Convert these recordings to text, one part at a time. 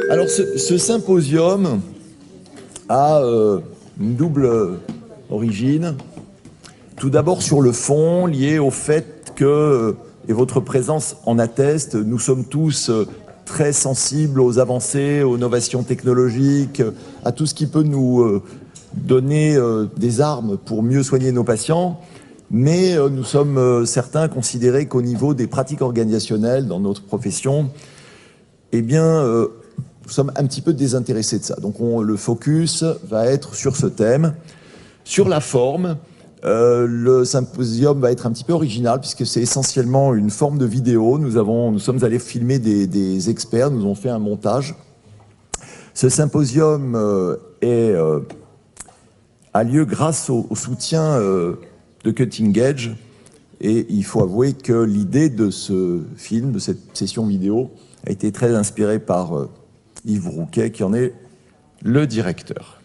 Alors ce symposium a une double origine. Tout d'abord sur le fond, lié au fait que, et votre présence en atteste, nous sommes tous très sensibles aux avancées, aux innovations technologiques, à tout ce qui peut nous donner des armes pour mieux soigner nos patients. Mais nous sommes certains considérés qu'au niveau des pratiques organisationnelles dans notre profession, eh bien, nous sommes un petit peu désintéressés de ça. Donc le focus va être sur ce thème. Sur la forme, le symposium va être un petit peu original puisque c'est essentiellement une forme de vidéo. Nous sommes allés filmer des experts, nous avons fait un montage. Ce symposium a lieu grâce au soutien de Cutting Edge. Et il faut avouer que l'idée de ce film, de cette session vidéo, a été très inspirée par Yves Rouquet, qui en est le directeur.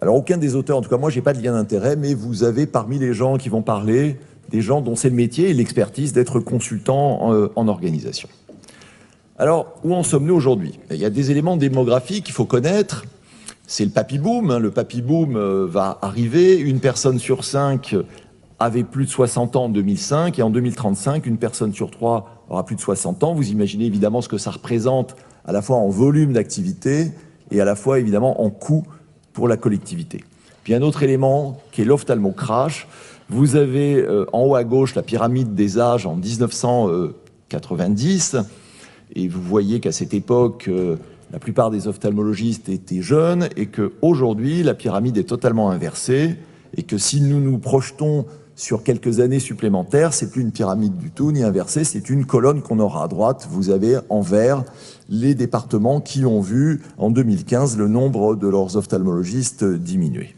Alors, aucun des auteurs, en tout cas moi, je n'ai pas de lien d'intérêt, mais vous avez parmi les gens qui vont parler, des gens dont c'est le métier et l'expertise d'être consultant en organisation. Alors, où en sommes-nous aujourd'hui? Il y a des éléments démographiques qu'il faut connaître. C'est le papy boom. Le papy boom va arriver. Une personne sur 5 avait plus de 60 ans en 2005 et en 2035, une personne sur 3 aura plus de 60 ans. Vous imaginez évidemment ce que ça représente à la fois en volume d'activité et à la fois évidemment en coût pour la collectivité. Puis un autre élément qui est l'ophtalmo-crash. Vous avez en haut à gauche la pyramide des âges en 1990 et vous voyez qu'à cette époque, la plupart des ophtalmologistes étaient jeunes et qu'aujourd'hui, la pyramide est totalement inversée et que si nous nous projetons sur quelques années supplémentaires, c'est plus une pyramide du tout, ni inversée, c'est une colonne qu'on aura à droite. Vous avez en vert les départements qui ont vu en 2015 le nombre de leurs ophtalmologistes diminuer.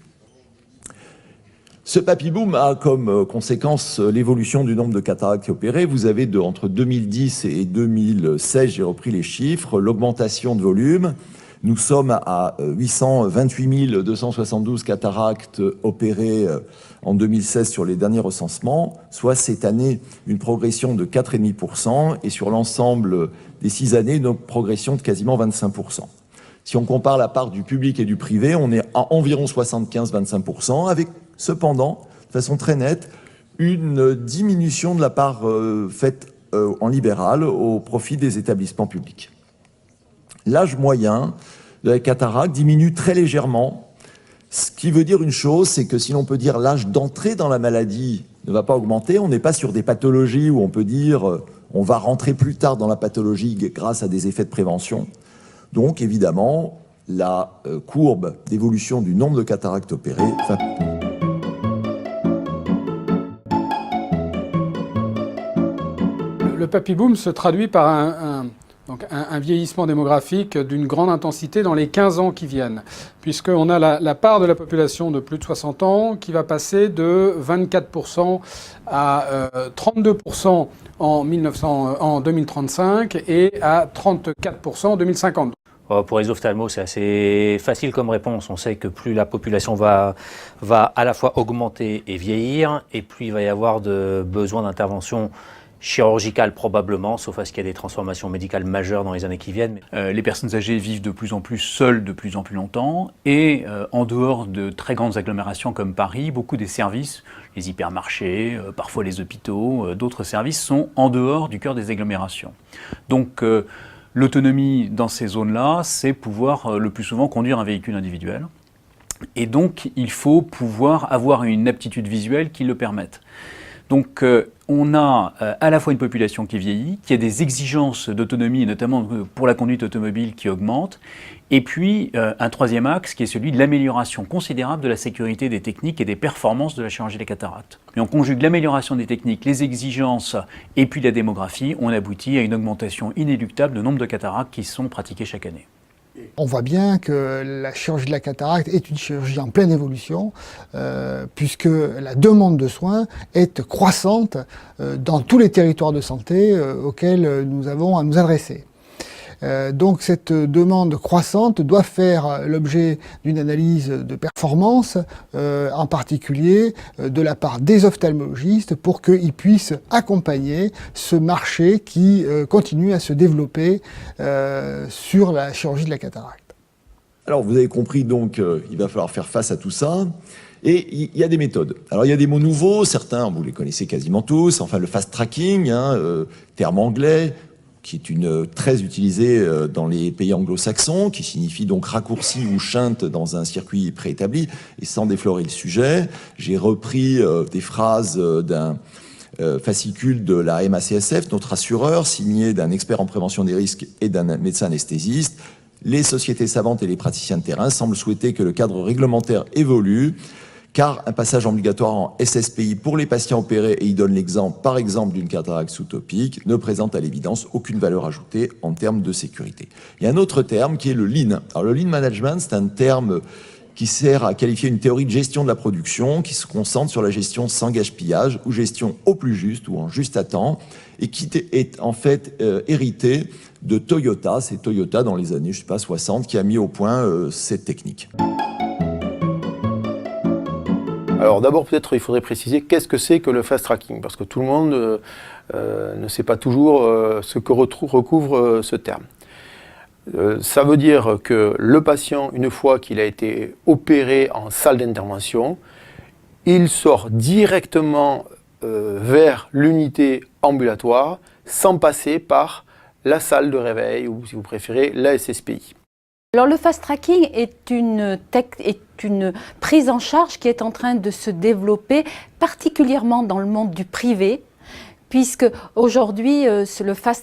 Ce papy boom a comme conséquence l'évolution du nombre de cataractes opérés. Vous avez entre 2010 et 2016, j'ai repris les chiffres, l'augmentation de volume. Nous sommes à 828 272 cataractes opérés en 2016 sur les derniers recensements, soit cette année une progression de 4,5% et sur l'ensemble des 6 années, une progression de quasiment 25%. Si on compare la part du public et du privé, on est à environ 75-25%, avec cependant, de façon très nette, une diminution de la part faite en libéral au profit des établissements publics. L'âge moyen de la cataracte diminue très légèrement, ce qui veut dire une chose, c'est que si l'on peut dire l'âge d'entrée dans la maladie ne va pas augmenter, on n'est pas sur des pathologies où on peut dire on va rentrer plus tard dans la pathologie grâce à des effets de prévention. Donc évidemment, la courbe d'évolution du nombre de cataractes opérées va... Le papy boom se traduit par un vieillissement démographique d'une grande intensité dans les 15 ans qui viennent, puisqu'on a la part de la population de plus de 60 ans qui va passer de 24% à 32% en 2035 et à 34% en 2050. Pour les ophtalmos, c'est assez facile comme réponse. On sait que plus la population va à la fois augmenter et vieillir, et plus il va y avoir de besoins d'intervention chirurgicale probablement, sauf à ce qu'il y a des transformations médicales majeures dans les années qui viennent. Les personnes âgées vivent de plus en plus seules de plus en plus longtemps et en dehors de très grandes agglomérations comme Paris, beaucoup des services, les hypermarchés, parfois les hôpitaux, d'autres services sont en dehors du cœur des agglomérations. Donc l'autonomie dans ces zones-là, c'est pouvoir le plus souvent conduire un véhicule individuel. Et donc il faut pouvoir avoir une aptitude visuelle qui le permette. Donc on a à la fois une population qui vieillit, qui a des exigences d'autonomie, notamment pour la conduite automobile qui augmentent, et puis un troisième axe qui est celui de l'amélioration considérable de la sécurité des techniques et des performances de la chirurgie des cataractes. Et on conjugue l'amélioration des techniques, les exigences et puis la démographie, on aboutit à une augmentation inéluctable du nombre de cataractes qui sont pratiquées chaque année. On voit bien que la chirurgie de la cataracte est une chirurgie en pleine évolution, puisque la demande de soins est croissante dans tous les territoires de santé auxquels nous avons à nous adresser. Donc cette demande croissante doit faire l'objet d'une analyse de performance, en particulier de la part des ophtalmologistes, pour qu'ils puissent accompagner ce marché qui continue à se développer sur la chirurgie de la cataracte. Alors vous avez compris donc, il va falloir faire face à tout ça. Et il y a des méthodes. Alors il y a des mots nouveaux, certains vous les connaissez quasiment tous, enfin le fast tracking, terme anglais, qui est très utilisé dans les pays anglo-saxons, qui signifie donc raccourci ou shunt dans un circuit préétabli, et sans déflorer le sujet. J'ai repris des phrases d'un fascicule de la MACSF, notre assureur, signé d'un expert en prévention des risques et d'un médecin anesthésiste. Les sociétés savantes et les praticiens de terrain semblent souhaiter que le cadre réglementaire évolue, car un passage obligatoire en SSPI pour les patients opérés, et il donne l'exemple, par exemple, d'une cataracte sous-topique, ne présente à l'évidence aucune valeur ajoutée en termes de sécurité. Il y a un autre terme qui est le Lean. Alors le Lean Management, c'est un terme qui sert à qualifier une théorie de gestion de la production qui se concentre sur la gestion sans gaspillage ou gestion au plus juste ou en juste à temps, et qui est en fait hérité de Toyota. C'est Toyota dans les années, 60, qui a mis au point cette technique. Alors d'abord, peut-être il faudrait préciser qu'est-ce que c'est que le fast tracking, parce que tout le monde ne sait pas toujours ce que recouvre ce terme. Ça veut dire que le patient, une fois qu'il a été opéré en salle d'intervention, il sort directement vers l'unité ambulatoire sans passer par la salle de réveil ou, si vous préférez, la SSPI. Alors le fast tracking est une prise en charge qui est en train de se développer, particulièrement dans le monde du privé, puisque aujourd'hui,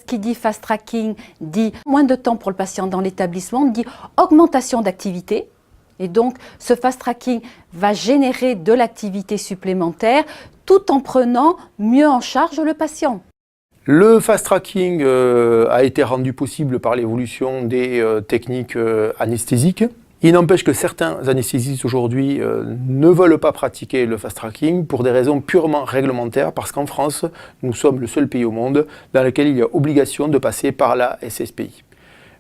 qui dit fast tracking dit moins de temps pour le patient dans l'établissement, dit augmentation d'activité. Et donc ce fast tracking va générer de l'activité supplémentaire tout en prenant mieux en charge le patient. Le fast tracking a été rendu possible par l'évolution des techniques anesthésiques. Il n'empêche que certains anesthésistes aujourd'hui ne veulent pas pratiquer le fast tracking pour des raisons purement réglementaires, parce qu'en France, nous sommes le seul pays au monde dans lequel il y a obligation de passer par la SSPI.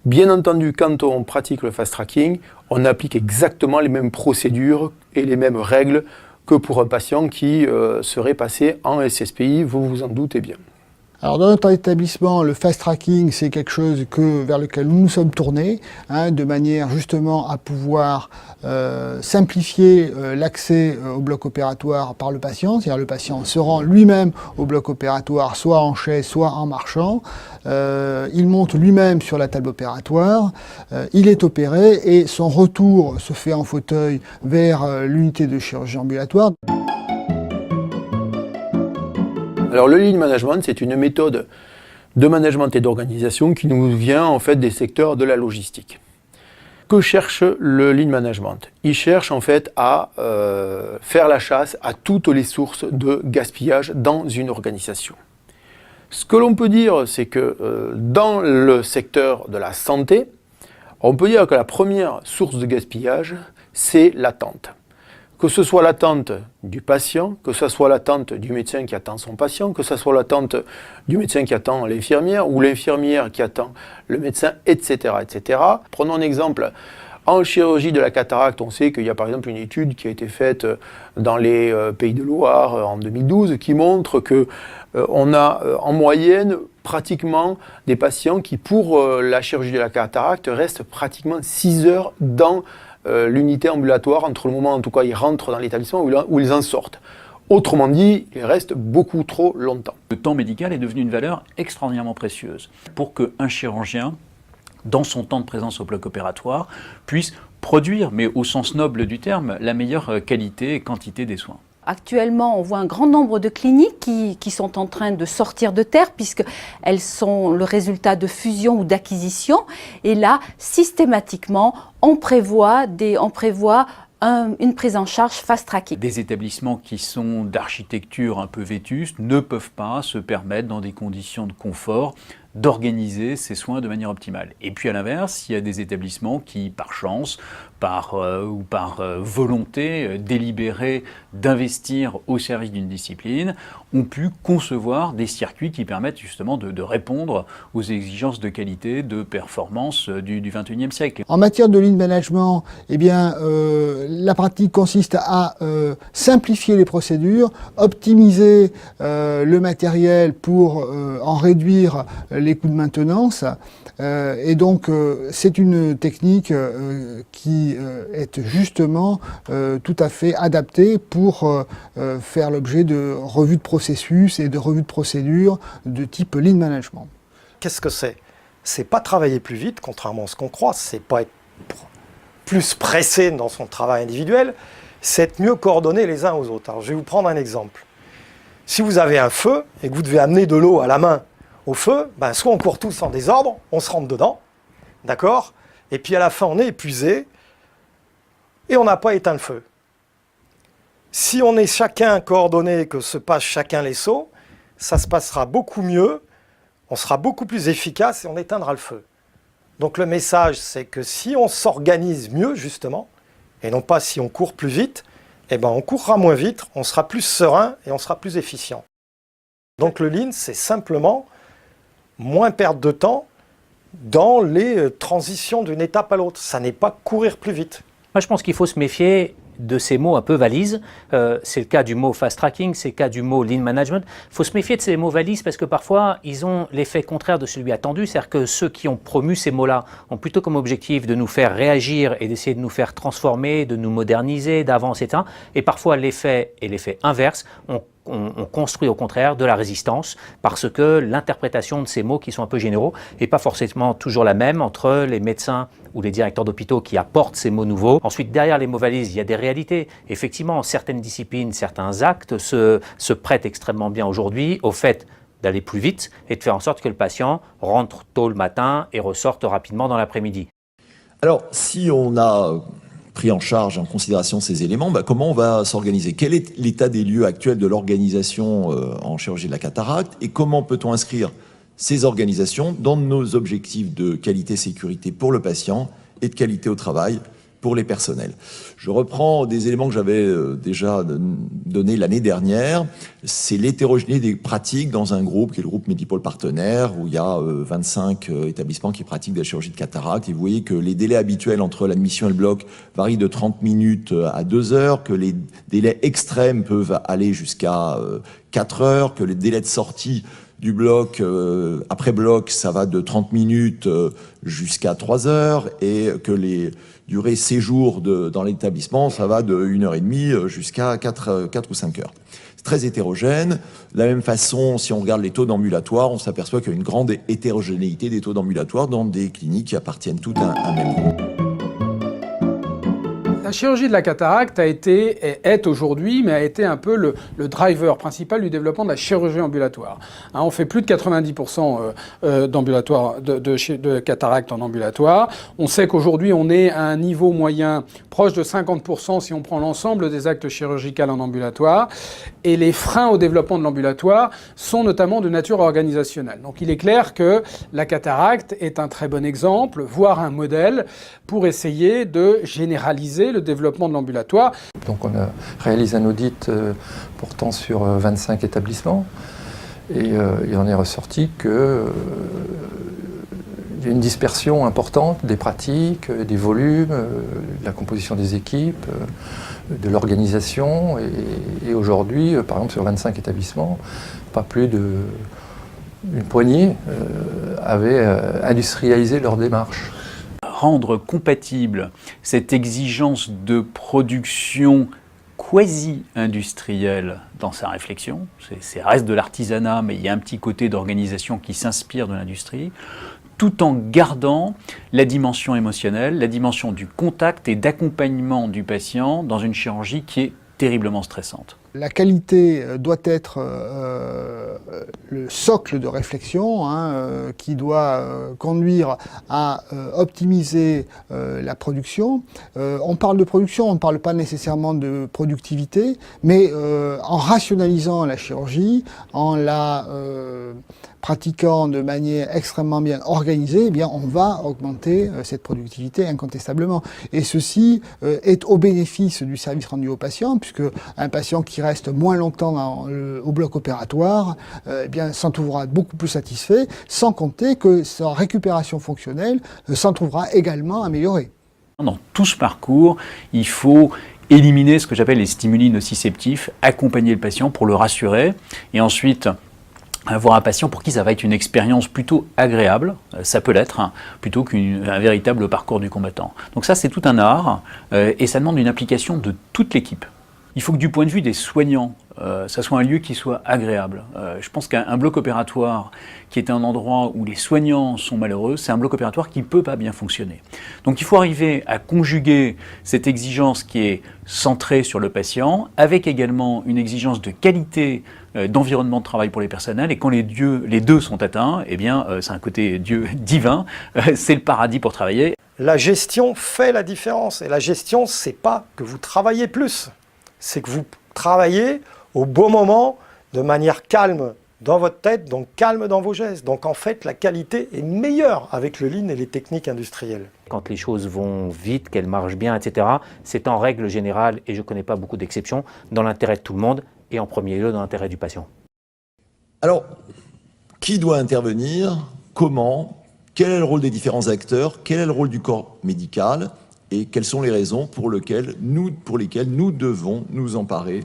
Bien entendu, quand on pratique le fast tracking, on applique exactement les mêmes procédures et les mêmes règles que pour un patient qui serait passé en SSPI, vous vous en doutez bien. Alors dans notre établissement, le fast tracking, c'est quelque chose vers lequel nous nous sommes tournés, de manière justement à pouvoir simplifier l'accès au bloc opératoire par le patient. C'est-à-dire le patient se rend lui-même au bloc opératoire, soit en chaise, soit en marchant. Il monte lui-même sur la table opératoire, il est opéré et son retour se fait en fauteuil vers l'unité de chirurgie ambulatoire. Alors le Lean Management, c'est une méthode de management et d'organisation qui nous vient en fait des secteurs de la logistique. Que cherche le Lean Management? Il cherche en fait à faire la chasse à toutes les sources de gaspillage dans une organisation. Ce que l'on peut dire, c'est que dans le secteur de la santé, on peut dire que la première source de gaspillage, c'est l'attente. Que ce soit l'attente du patient, que ce soit l'attente du médecin qui attend son patient, que ce soit l'attente du médecin qui attend l'infirmière ou l'infirmière qui attend le médecin, etc., etc. Prenons un exemple. En chirurgie de la cataracte, on sait qu'il y a par exemple une étude qui a été faite dans les Pays de Loire en 2012 qui montre qu'on a en moyenne pratiquement des patients qui, pour la chirurgie de la cataracte, restent pratiquement 6 heures dans l'unité ambulatoire, entre le moment en tout cas ils rentrent dans l'établissement où ils en sortent. Autrement dit, ils restent beaucoup trop longtemps. Le temps médical est devenu une valeur extraordinairement précieuse pour qu'un chirurgien, dans son temps de présence au bloc opératoire, puisse produire, mais au sens noble du terme, la meilleure qualité et quantité des soins. Actuellement, on voit un grand nombre de cliniques qui sont en train de sortir de terre puisqu'elles sont le résultat de fusion ou d'acquisition. Et là, systématiquement, on prévoit une prise en charge fast-tracking. Des établissements qui sont d'architecture un peu vétuste ne peuvent pas se permettre, dans des conditions de confort, d'organiser ces soins de manière optimale. Et puis à l'inverse, il y a des établissements qui, par chance, par volonté délibérée d'investir au service d'une discipline, ont pu concevoir des circuits qui permettent justement de répondre aux exigences de qualité, de performance du XXIe siècle. En matière de lean management, eh bien, la pratique consiste à simplifier les procédures, optimiser le matériel pour en réduire les coûts de maintenance. Et donc, c'est une technique qui est justement tout à fait adaptée pour faire l'objet de revues de processus et de revues de procédures de type lean management. Qu'est-ce que c'est? C'est pas travailler plus vite, contrairement à ce qu'on croit, c'est pas être plus pressé dans son travail individuel, c'est être mieux coordonné les uns aux autres. Alors, je vais vous prendre un exemple. Si vous avez un feu et que vous devez amener de l'eau à la main au feu, ben soit on court tous en désordre, on se rentre dedans, d'accord? Et puis à la fin, on est épuisé et on n'a pas éteint le feu. Si on est chacun coordonné, que se passent chacun les seaux, ça se passera beaucoup mieux, on sera beaucoup plus efficace et on éteindra le feu. Donc le message, c'est que si on s'organise mieux, justement, et non pas si on court plus vite, eh ben on courra moins vite, on sera plus serein et on sera plus efficient. Donc le lean, c'est simplement moins perdre de temps dans les transitions d'une étape à l'autre. Ça n'est pas courir plus vite. Moi, je pense qu'il faut se méfier de ces mots un peu valises. C'est le cas du mot fast tracking, c'est le cas du mot lean management. Il faut se méfier de ces mots valises parce que parfois, ils ont l'effet contraire de celui attendu. C'est-à-dire que ceux qui ont promu ces mots-là ont plutôt comme objectif de nous faire réagir et d'essayer de nous faire transformer, de nous moderniser, d'avancer, etc. Et parfois, l'effet est l'effet inverse. On construit au contraire de la résistance parce que l'interprétation de ces mots qui sont un peu généraux n'est pas forcément toujours la même entre les médecins ou les directeurs d'hôpitaux qui apportent ces mots nouveaux. Ensuite, derrière les mots valises, il y a des réalités. Effectivement, certaines disciplines, certains actes se prêtent extrêmement bien aujourd'hui au fait d'aller plus vite et de faire en sorte que le patient rentre tôt le matin et ressorte rapidement dans l'après-midi. Alors, si on a pris en charge, en considération ces éléments, comment on va s'organiser? Quel est l'état des lieux actuel de l'organisation en chirurgie de la cataracte et comment peut-on inscrire ces organisations dans nos objectifs de qualité-sécurité pour le patient et de qualité au travail pour les personnels? Je reprends des éléments que j'avais déjà donnés l'année dernière. C'est l'hétérogénéité des pratiques dans un groupe qui est le groupe Medipôle Partenaire, où il y a 25 établissements qui pratiquent de la chirurgie de cataracte. Et vous voyez que les délais habituels entre l'admission et le bloc varient de 30 minutes à 2 heures, que les délais extrêmes peuvent aller jusqu'à 4 heures, que les délais de sortie du bloc, après bloc, ça va de 30 minutes jusqu'à 3 heures, et que les durées séjour dans l'établissement, ça va de 1h30 jusqu'à 4 ou 5 heures. C'est très hétérogène. De la même façon, si on regarde les taux d'ambulatoire, on s'aperçoit qu'il y a une grande hétérogénéité des taux d'ambulatoire dans des cliniques qui appartiennent toutes à un même groupe. La chirurgie de la cataracte est aujourd'hui, mais a été un peu le driver principal du développement de la chirurgie ambulatoire. On fait plus de 90% de cataracte en ambulatoire. On sait qu'aujourd'hui, on est à un niveau moyen proche de 50% si on prend l'ensemble des actes chirurgicaux en ambulatoire. Et les freins au développement de l'ambulatoire sont notamment de nature organisationnelle. Donc il est clair que la cataracte est un très bon exemple, voire un modèle pour essayer de généraliser le développement de l'ambulatoire. Donc on a réalisé un audit portant sur 25 établissements et il en est ressorti qu'il y a une dispersion importante des pratiques, des volumes, de la composition des équipes, de l'organisation et aujourd'hui, par exemple sur 25 établissements, pas plus d'une poignée avaient industrialisé leur démarche. Rendre compatible cette exigence de production quasi-industrielle dans sa réflexion, ça reste de l'artisanat, mais il y a un petit côté d'organisation qui s'inspire de l'industrie, tout en gardant la dimension émotionnelle, la dimension du contact et d'accompagnement du patient dans une chirurgie qui est terriblement stressante. La qualité doit être le socle de réflexion qui doit conduire à optimiser la production. On parle de production, on ne parle pas nécessairement de productivité, mais en rationalisant la chirurgie, en la pratiquant de manière extrêmement bien organisée, eh bien, on va augmenter cette productivité incontestablement. Et ceci est au bénéfice du service rendu au patient, puisque un patient qui reste moins longtemps au bloc opératoire eh bien, s'en trouvera beaucoup plus satisfait, sans compter que sa récupération fonctionnelle s'en trouvera également améliorée. Dans tout ce parcours, il faut éliminer ce que j'appelle les stimuli nociceptifs, accompagner le patient pour le rassurer, et ensuite avoir un patient pour qui ça va être une expérience plutôt agréable, ça peut l'être, plutôt qu'un véritable parcours du combattant. Donc ça, c'est tout un art, et ça demande une implication de toute l'équipe. Il faut que du point de vue des soignants, ça soit un lieu qui soit agréable. Je pense qu'un bloc opératoire qui est un endroit où les soignants sont malheureux, c'est un bloc opératoire qui ne peut pas bien fonctionner. Donc il faut arriver à conjuguer cette exigence qui est centrée sur le patient, avec également une exigence de qualité d'environnement de travail pour les personnels, et quand les deux sont atteints, eh bien c'est un côté Dieu divin, c'est le paradis pour travailler. La gestion fait la différence, et la gestion, c'est pas que vous travaillez plus, c'est que vous travaillez au bon moment, de manière calme dans votre tête, donc calme dans vos gestes. Donc en fait, la qualité est meilleure avec le Lean et les techniques industrielles. Quand les choses vont vite, qu'elles marchent bien, etc., c'est en règle générale, et je ne connais pas beaucoup d'exceptions, dans l'intérêt de tout le monde, et en premier lieu dans l'intérêt du patient. Alors, qui doit intervenir? Comment? Quel est le rôle des différents acteurs? Quel est le rôle du corps médical? Et quelles sont les raisons pour lesquelles nous devons nous emparer?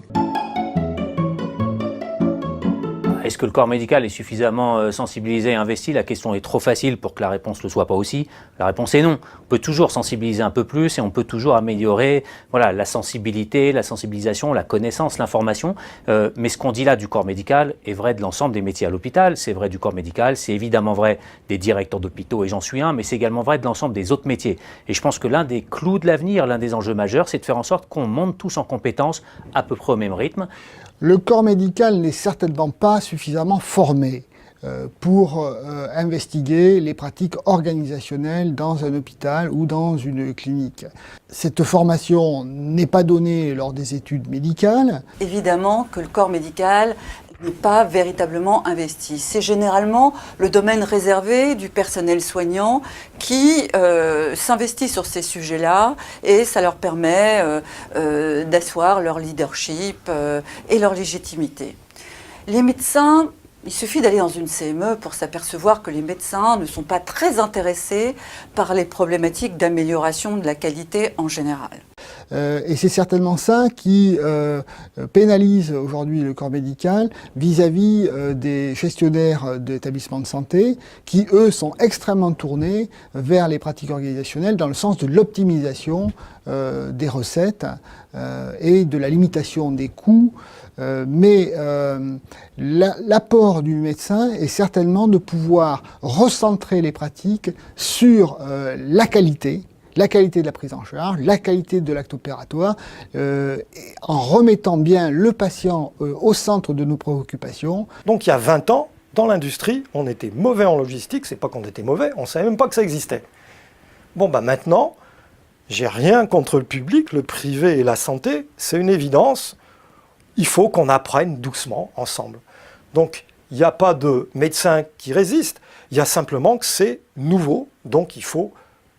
Est-ce que le corps médical est suffisamment sensibilisé et investi? La question est trop facile pour que la réponse ne le soit pas aussi. La réponse est non. On peut toujours sensibiliser un peu plus et on peut toujours améliorer la sensibilité, la sensibilisation, la connaissance, l'information. Mais ce qu'on dit là du corps médical est vrai de l'ensemble des métiers à l'hôpital. C'est vrai du corps médical, c'est évidemment vrai des directeurs d'hôpitaux, et j'en suis un, mais c'est également vrai de l'ensemble des autres métiers. Et je pense que l'un des clous de l'avenir, l'un des enjeux majeurs, c'est de faire en sorte qu'on monte tous en compétences à peu près au même rythme. Le corps médical n'est certainement pas suffisamment formé pour investiguer les pratiques organisationnelles dans un hôpital ou dans une clinique. Cette formation n'est pas donnée lors des études médicales. Évidemment que le corps médical n'est pas véritablement investi. C'est généralement le domaine réservé du personnel soignant qui s'investit sur ces sujets-là, et ça leur permet d'asseoir leur leadership et leur légitimité. Les médecins, il suffit d'aller dans une CME pour s'apercevoir que les médecins ne sont pas très intéressés par les problématiques d'amélioration de la qualité en général. Et c'est certainement ça qui pénalise aujourd'hui le corps médical vis-à-vis des gestionnaires d'établissements de santé qui, eux, sont extrêmement tournés vers les pratiques organisationnelles dans le sens de l'optimisation des recettes et de la limitation des coûts. Mais l'apport du médecin est certainement de pouvoir recentrer les pratiques sur la qualité de la prise en charge, la qualité de l'acte opératoire, en remettant bien le patient au centre de nos préoccupations. Donc il y a 20 ans, dans l'industrie, on était mauvais en logistique, c'est pas qu'on était mauvais, on savait même pas que ça existait. Bon bah maintenant, j'ai rien contre le public, le privé et la santé, c'est une évidence. Il faut qu'on apprenne doucement ensemble. Donc il n'y a pas de médecin qui résiste, il y a simplement que c'est nouveau, donc il faut...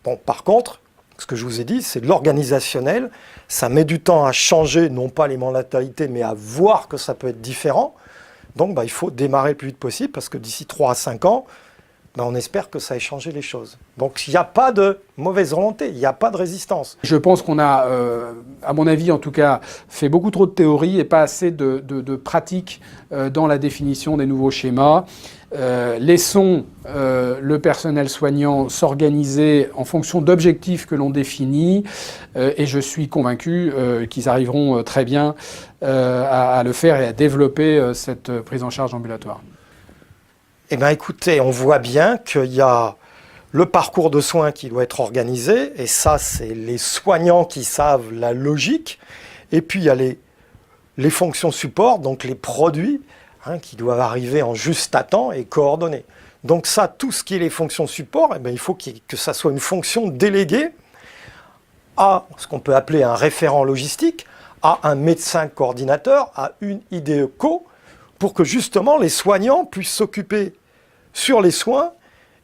Bon, par contre, ce que je vous ai dit, c'est de l'organisationnel. Ça met du temps à changer, non pas les mentalités, mais à voir que ça peut être différent. Donc il faut démarrer le plus vite possible, parce que d'ici 3 à 5 ans, on espère que ça ait changé les choses. Donc il n'y a pas de mauvaise volonté, il n'y a pas de résistance. Je pense qu'on a, à mon avis en tout cas, fait beaucoup trop de théorie et pas assez de pratique dans la définition des nouveaux schémas. Laissons le personnel soignant s'organiser en fonction d'objectifs que l'on définit, et je suis convaincu qu'ils arriveront très bien à le faire et à développer cette prise en charge ambulatoire. Eh bien écoutez, on voit bien qu'il y a le parcours de soins qui doit être organisé, et ça c'est les soignants qui savent la logique, et puis il y a les les fonctions support, donc les produits, qui doivent arriver en juste à temps et coordonnés. Donc ça, tout ce qui est les fonctions support, eh bien, il faut que ça soit une fonction déléguée à ce qu'on peut appeler un référent logistique, à un médecin coordinateur, à une IDE-co, pour que justement les soignants puissent s'occuper sur les soins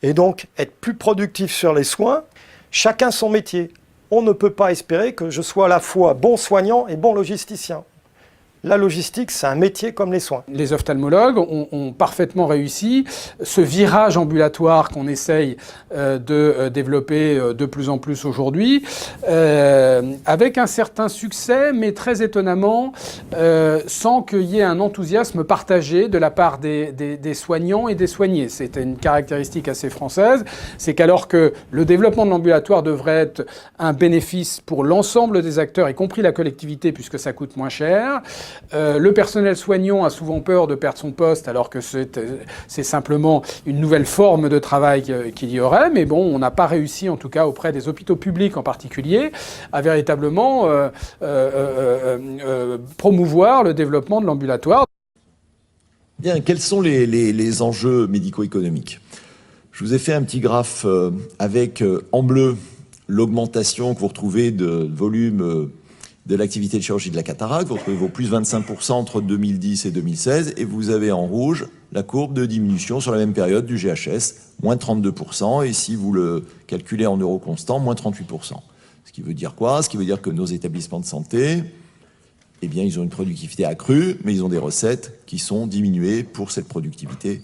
et donc être plus productifs sur les soins, chacun son métier. On ne peut pas espérer que je sois à la fois bon soignant et bon logisticien. La logistique, c'est un métier comme les soins. Les ophtalmologues ont parfaitement réussi ce virage ambulatoire qu'on essaye de développer de plus en plus aujourd'hui, avec un certain succès, mais très étonnamment, sans qu'il y ait un enthousiasme partagé de la part des soignants et des soignés. C'est une caractéristique assez française, c'est qu'alors que le développement de l'ambulatoire devrait être un bénéfice pour l'ensemble des acteurs, y compris la collectivité, puisque ça coûte moins cher, le personnel soignant a souvent peur de perdre son poste alors que c'est simplement une nouvelle forme de travail qu'il y aurait. Mais bon, on n'a pas réussi, en tout cas auprès des hôpitaux publics en particulier, à véritablement promouvoir le développement de l'ambulatoire. Bien, quels sont les enjeux médico-économiques ? Je vous ai fait un petit graphe avec en bleu l'augmentation que vous retrouvez de volume de l'activité de chirurgie de la cataracte. Vous retrouvez vos plus 25% entre 2010 et 2016, et vous avez en rouge la courbe de diminution sur la même période du GHS, moins 32%, et si vous le calculez en euros constants, moins 38%. Ce qui veut dire quoi ? Ce qui veut dire que nos établissements de santé, eh bien, ils ont une productivité accrue, mais ils ont des recettes qui sont diminuées pour cette productivité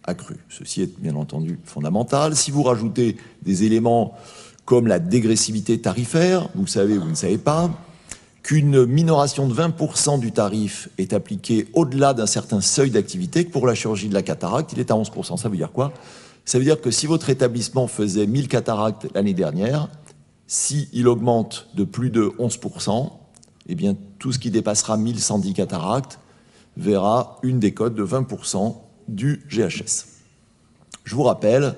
accrue. Ceci est bien entendu fondamental. Si vous rajoutez des éléments comme la dégressivité tarifaire, vous savez ou vous ne savez pas, qu'une minoration de 20% du tarif est appliquée au-delà d'un certain seuil d'activité, que pour la chirurgie de la cataracte, il est à 11%. Ça veut dire quoi ? Ça veut dire que si votre établissement faisait 1000 cataractes l'année dernière, s'il augmente de plus de 11%, eh bien, tout ce qui dépassera 1110 cataractes verra une décote de 20% du GHS. Je vous rappelle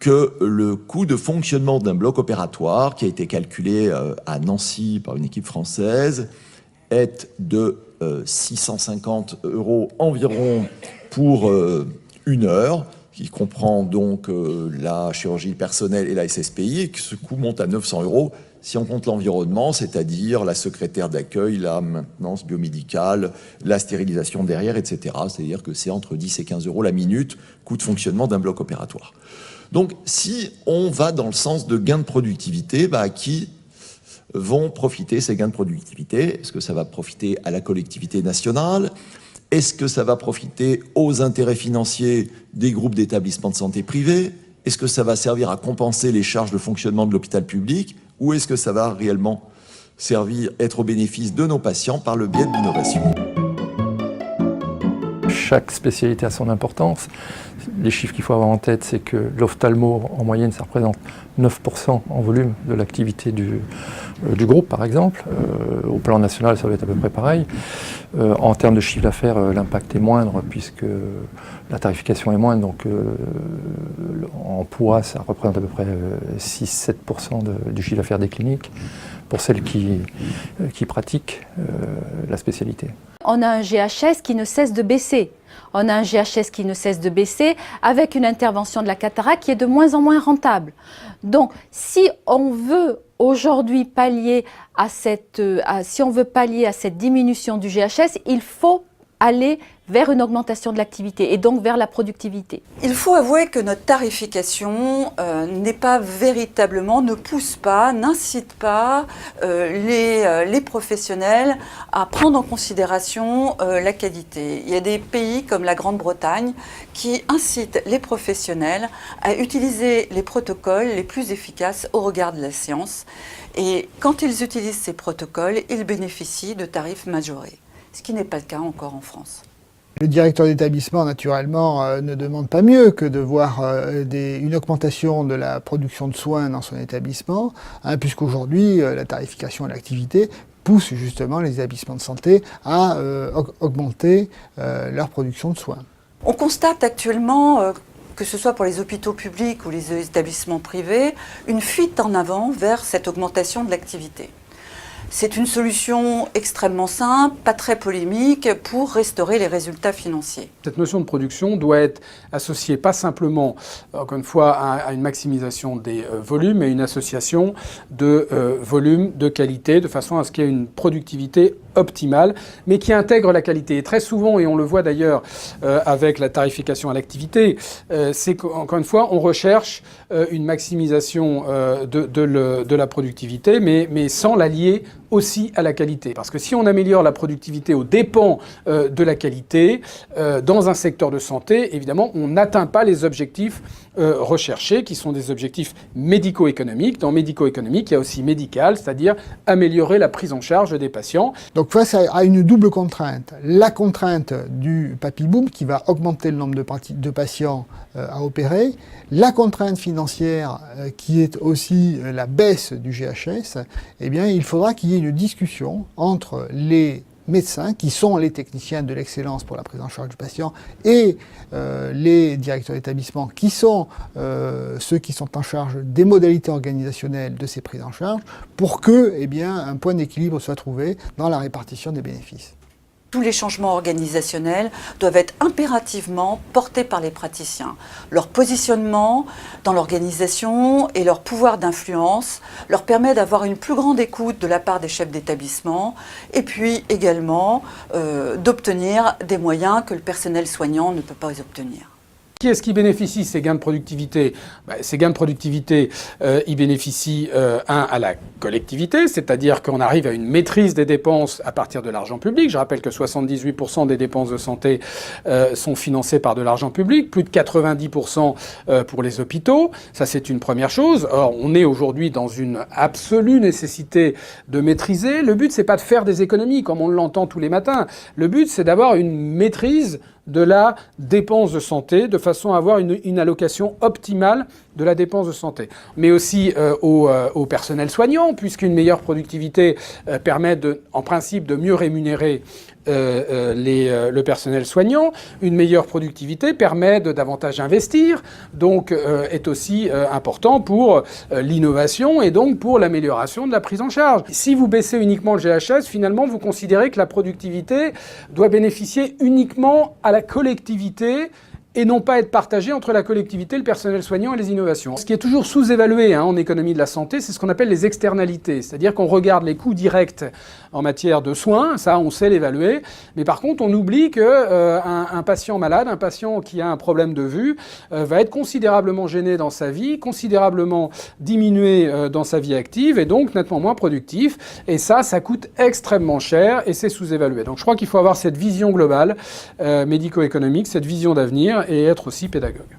que le coût de fonctionnement d'un bloc opératoire, qui a été calculé à Nancy par une équipe française, est de 650 € environ pour une heure, qui comprend donc la chirurgie personnelle et la SSPI, et que ce coût monte à 900 € si on compte l'environnement, c'est-à-dire la secrétaire d'accueil, la maintenance biomédicale, la stérilisation derrière, etc. C'est-à-dire que c'est entre 10 et 15 € la minute, coût de fonctionnement d'un bloc opératoire. Donc, si on va dans le sens de gains de productivité, à qui vont profiter ces gains de productivité ? Est-ce que ça va profiter à la collectivité nationale ? Est-ce que ça va profiter aux intérêts financiers des groupes d'établissements de santé privés ? Est-ce que ça va servir à compenser les charges de fonctionnement de l'hôpital public ? Ou est-ce que ça va réellement être au bénéfice de nos patients par le biais de l'innovation ? Chaque spécialité a son importance. Les chiffres qu'il faut avoir en tête, c'est que l'ophtalmo, en moyenne, ça représente 9% en volume de l'activité du groupe, par exemple. Au plan national, ça va être à peu près pareil. En termes de chiffre d'affaires, l'impact est moindre, puisque la tarification est moindre. Donc, en poids, ça représente à peu près 6-7% du chiffre d'affaires des cliniques, pour celles qui pratiquent la spécialité. On a un GHS qui ne cesse de baisser. On a un GHS qui ne cesse de baisser avec une intervention de la cataracte qui est de moins en moins rentable. Donc, si on veut aujourd'hui pallier à cette diminution du GHS, il faut aller vers une augmentation de l'activité et donc vers la productivité. Il faut avouer que notre tarification n'est pas véritablement, ne pousse pas, n'incite pas les professionnels à prendre en considération la qualité. Il y a des pays comme la Grande-Bretagne qui incitent les professionnels à utiliser les protocoles les plus efficaces au regard de la science. Et quand ils utilisent ces protocoles, ils bénéficient de tarifs majorés, ce qui n'est pas le cas encore en France. Le directeur d'établissement, naturellement, ne demande pas mieux que de voir une augmentation de la production de soins dans son établissement, puisqu'aujourd'hui, la tarification à l'activité pousse justement les établissements de santé à augmenter leur production de soins. On constate actuellement, que ce soit pour les hôpitaux publics ou les établissements privés, une fuite en avant vers cette augmentation de l'activité. c'est une solution extrêmement simple, pas très polémique, pour restaurer les résultats financiers. Cette notion de production doit être associée pas simplement, encore une fois, à une maximisation des volumes, mais une association de volume, de qualité, de façon à ce qu'il y ait une productivité optimale, mais qui intègre la qualité. Et très souvent, et on le voit d'ailleurs avec la tarification à l'activité, c'est qu'encore une fois, on recherche une maximisation de la productivité, mais sans la lier aussi à la qualité. Parce que si on améliore la productivité aux dépens de la qualité, dans un secteur de santé, évidemment, on n'atteint pas les objectifs recherchés, qui sont des objectifs médico-économiques. Dans médico-économique, il y a aussi médical, c'est-à-dire améliorer la prise en charge des patients. Donc face à une double contrainte, la contrainte du papy boom qui va augmenter le nombre de patients à opérer, la contrainte financière qui est aussi la baisse du GHS, eh bien il faudra qu'il y ait une discussion entre les médecins, qui sont les techniciens de l'excellence pour la prise en charge du patient, et les directeurs d'établissement, qui sont ceux qui sont en charge des modalités organisationnelles de ces prises en charge, pour que, eh bien, un point d'équilibre soit trouvé dans la répartition des bénéfices. Tous les changements organisationnels doivent être impérativement portés par les praticiens. Leur positionnement dans l'organisation et leur pouvoir d'influence leur permet d'avoir une plus grande écoute de la part des chefs d'établissement et puis également d'obtenir des moyens que le personnel soignant ne peut pas obtenir. Qui est-ce qui bénéficie ces gains de productivité? Ces gains de productivité, ils bénéficient à la collectivité, c'est-à-dire qu'on arrive à une maîtrise des dépenses à partir de l'argent public. Je rappelle que 78% des dépenses de santé sont financées par de l'argent public, plus de 90% pour les hôpitaux. Ça, c'est une première chose. Or, on est aujourd'hui dans une absolue nécessité de maîtriser. Le but, c'est pas de faire des économies, comme on l'entend tous les matins. Le but, c'est d'avoir une maîtrise de la dépense de santé, de façon à avoir une allocation optimale de la dépense de santé. Mais aussi au personnel soignant, puisqu'une meilleure productivité permet en principe de mieux rémunérer le personnel soignant. Une meilleure productivité permet de davantage investir, donc est aussi important pour l'innovation et donc pour l'amélioration de la prise en charge. Si vous baissez uniquement le GHS, finalement, vous considérez que la productivité doit bénéficier uniquement à la collectivité et non pas être partagé entre la collectivité, le personnel soignant et les innovations. Ce qui est toujours sous-évalué en économie de la santé, c'est ce qu'on appelle les externalités. C'est-à-dire qu'on regarde les coûts directs en matière de soins, ça on sait l'évaluer, mais par contre on oublie qu'un patient malade, un patient qui a un problème de vue, va être considérablement gêné dans sa vie, considérablement diminué dans sa vie active et donc nettement moins productif. Et ça coûte extrêmement cher et c'est sous-évalué. Donc je crois qu'il faut avoir cette vision globale médico-économique, cette vision d'avenir, et être aussi pédagogue.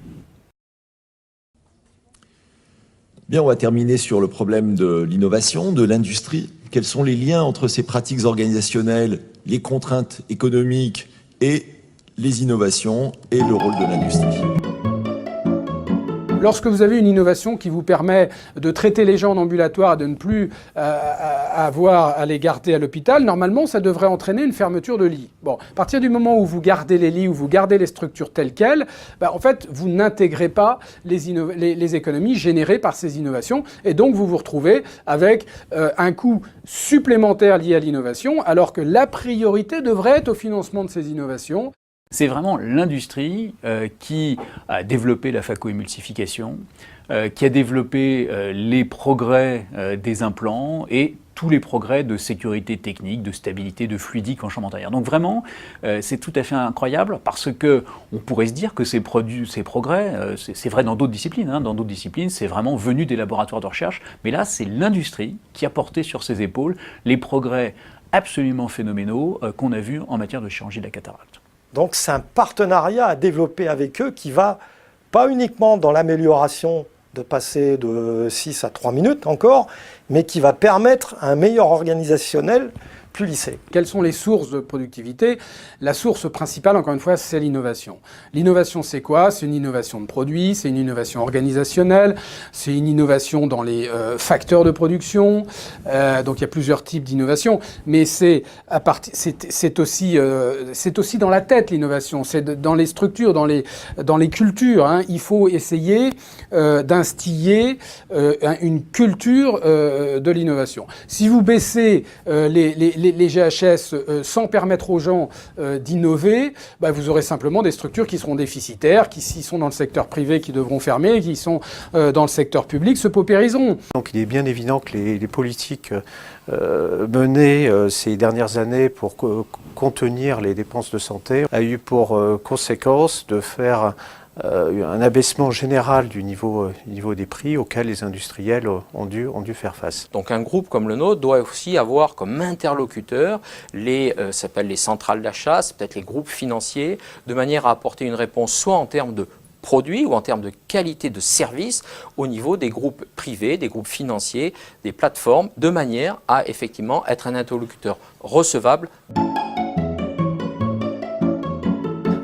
Bien, on va terminer sur le problème de l'innovation, de l'industrie. Quels sont les liens entre ces pratiques organisationnelles, les contraintes économiques et les innovations et le rôle de l'industrie ? Lorsque vous avez une innovation qui vous permet de traiter les gens en ambulatoire et de ne plus avoir à les garder à l'hôpital, normalement, ça devrait entraîner une fermeture de lits. Bon, à partir du moment où vous gardez les lits, où vous gardez les structures telles quelles, en fait, vous n'intégrez pas les économies générées par ces innovations et donc vous vous retrouvez avec un coût supplémentaire lié à l'innovation alors que la priorité devrait être au financement de ces innovations. C'est vraiment l'industrie qui a développé la phacoémulsification, qui a développé les progrès des implants et tous les progrès de sécurité technique, de stabilité, de fluidique en chambre antérieure. Donc vraiment, c'est tout à fait incroyable parce que on pourrait se dire que ces progrès, c'est vrai dans d'autres disciplines. Dans d'autres disciplines, c'est vraiment venu des laboratoires de recherche. Mais là, c'est l'industrie qui a porté sur ses épaules les progrès absolument phénoménaux qu'on a vus en matière de chirurgie de la cataracte. Donc c'est un partenariat à développer avec eux qui va pas uniquement dans l'amélioration de passer de 6 à 3 minutes encore, mais qui va permettre un meilleur organisationnel plus lissé. Quelles sont les sources de productivité? La source principale, encore une fois, c'est l'innovation. L'innovation, c'est quoi? C'est une innovation de produits, c'est une innovation organisationnelle, c'est une innovation dans les facteurs de production. Donc il y a plusieurs types d'innovation, mais c'est aussi dans la tête l'innovation, c'est dans les structures, dans les cultures. Hein. Il faut essayer d'instiller une culture de l'innovation. Si vous baissez les GHS sans permettre aux gens d'innover, bah, vous aurez simplement des structures qui seront déficitaires, qui, s'ils sont dans le secteur privé, qui devront fermer, qui sont dans le secteur public, se paupériseront. Donc il est bien évident que les politiques menées ces dernières années pour contenir les dépenses de santé a eu pour conséquence de faire un abaissement général du niveau des prix auxquels les industriels ont dû faire face. Donc un groupe comme le nôtre doit aussi avoir comme interlocuteur ça s'appelle les centrales d'achat, c'est peut-être les groupes financiers, de manière à apporter une réponse soit en termes de produits ou en termes de qualité de service au niveau des groupes privés, des groupes financiers, des plateformes, de manière à effectivement être un interlocuteur recevable.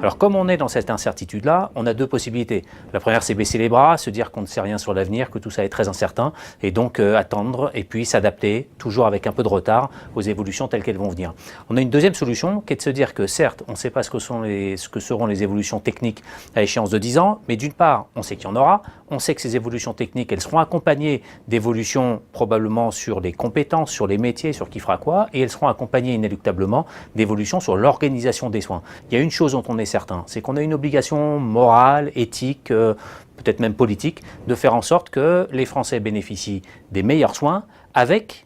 Alors comme on est dans cette incertitude-là, on a deux possibilités. La première, c'est baisser les bras, se dire qu'on ne sait rien sur l'avenir, que tout ça est très incertain, et donc attendre et puis s'adapter, toujours avec un peu de retard, aux évolutions telles qu'elles vont venir. On a une deuxième solution qui est de se dire que certes, on ne sait pas ce que seront les évolutions techniques à échéance de 10 ans, mais d'une part, on sait qu'il y en aura, on sait que ces évolutions techniques, elles seront accompagnées d'évolutions probablement sur les compétences, sur les métiers, sur qui fera quoi, et elles seront accompagnées inéluctablement d'évolutions sur l'organisation des soins. Il y a une chose dont on est certain, c'est qu'on a une obligation morale, éthique, peut-être même politique, de faire en sorte que les Français bénéficient des meilleurs soins avec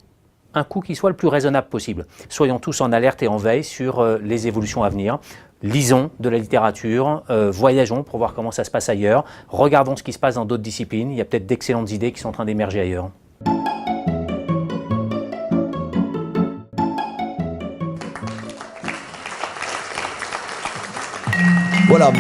un coût qui soit le plus raisonnable possible. Soyons tous en alerte et en veille sur les évolutions à venir. Lisons de la littérature, voyageons pour voir comment ça se passe ailleurs, regardons ce qui se passe dans d'autres disciplines, il y a peut-être d'excellentes idées qui sont en train d'émerger ailleurs. Voilà.